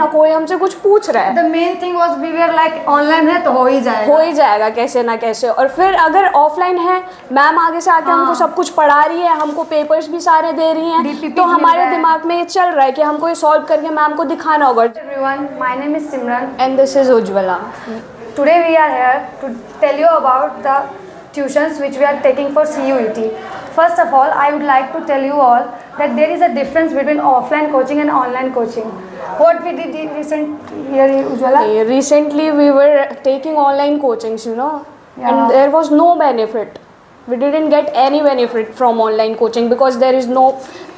ना कोई हमसे कुछ पूछ रहा है। The main thing was we were like online है तो हो ही जाएगा कैसे ना कैसे। और फिर अगर ऑफलाइन है, मैम आगे से आके हमको सब कुछ पढ़ा रही है, हमको पेपर्स भी सारे दे रही हैं, DPPs तो मिल हमारे रहा है। दिमाग में ये चल रहा है कि हमको ये सॉल्व करके मैम को दिखाना होगा। Everyone, my name is Simran and this is Ujjwala. Today we are here to tell you about the tuitions which we are taking for CUET. First of all, I would like to tell you all that there is a difference between offline coaching and online coaching. What we did in recent year, Ujjwala? Recently we were taking online coachings, Yeah. and there was no benefit. We didn't get any benefit from online coaching because there is no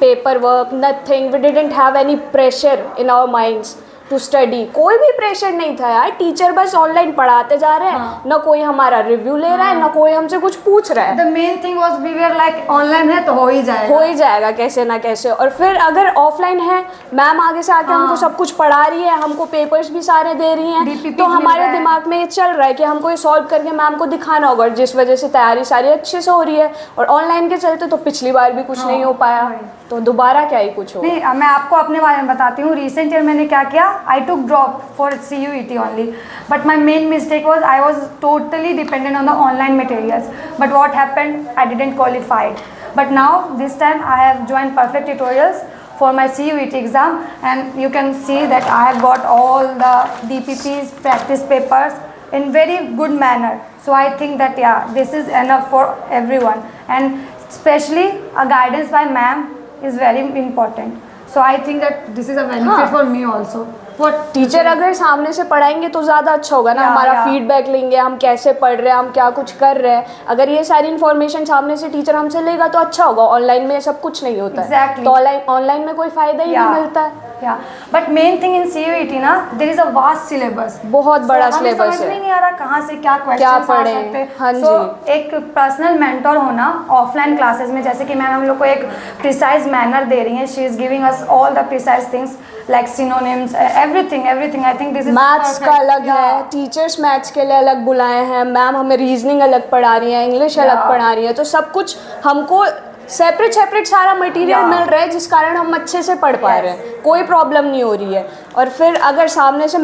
paperwork, nothing. We didn't have any pressure in our minds to study. कोई भी pressure नहीं था यार, teacher बस online पढ़ाते जा रहे हैं, ना कोई हमारा रिव्यू ले रहा है, ना कोई हमसे कुछ पूछ रहा है। The main thing was we were like online है तो हो ही जाएगा कैसे ना कैसे। और फिर अगर ऑफलाइन है, मैम आगे से आके हमको सब कुछ पढ़ा रही है, हमको पेपर्स भी सारे दे रही हैं, DPPs तो मिल हमारे रहा है। दिमाग में ये चल रहा है कि हमको ये सॉल्व करके मैम को दिखाना होगा, जिस वजह से तैयारी सारी अच्छे से हो रही है। और ऑनलाइन के चलते तो पिछली बार भी कुछ नहीं हो पाया, तो दोबारा क्या ही कुछ हो। नहीं, मैं आपको अपने बारे में बताती हूँ। रिसेंट ईयर मैंने क्या किया, I took drop for CUET only, but my main mistake was I was totally dependent on the online materials, but what happened, I didn't qualified. But now this time I have joined Perfect Tutorials for my CUET exam, and you can see that I have got all the DPPs, practice papers in very good manner. So I think that this is enough for everyone, and especially a guidance by ma'am is very important. So I think that this is a benefit for me also. What teacher अगर सामने से पढ़ाएंगे तो ज़्यादा अच्छा होगा ना, हमारा फीडबैक लेंगे, हम कैसे पढ़ रहे हैं, हम क्या कुछ कर रहे हैं। अगर ये सारी इन्फॉर्मेशन सामने से टीचर हमसे लेगा तो अच्छा होगा। ऑनलाइन में सब कुछ नहीं होता है, तो ऑनलाइन में कोई फ़ायदा ही नहीं मिलता है। But main thing in CUET ना, there is a vast syllabus, बहुत बड़ा सिलेबस है। नहीं आ रहा कहाँ से क्या क्वेश्चंस आ सकते हैं। हाँ जी। एक पर्सनल मेंटर होना ऑफलाइन क्लासेस में, जैसे कि मैम हम लोग को एक प्रिसाइज मैनर दे रही है, she is giving us all the precise things like synonyms, everything. I think this is maths का अलग है, टीचर्स मैथ्स के लिए अलग बुलाए हैं, मैम हमें रीजनिंग अलग पढ़ा रही है, इंग्लिश अलग पढ़ा रही है, तो सब कुछ हमको सेपरेट सारा मटेरियल मिल रहा है, जिस कारण हम अच्छे से पढ़ पा रहे हैं, कोई प्रॉब्लम नहीं हो रही है। और फिर अगर सामने से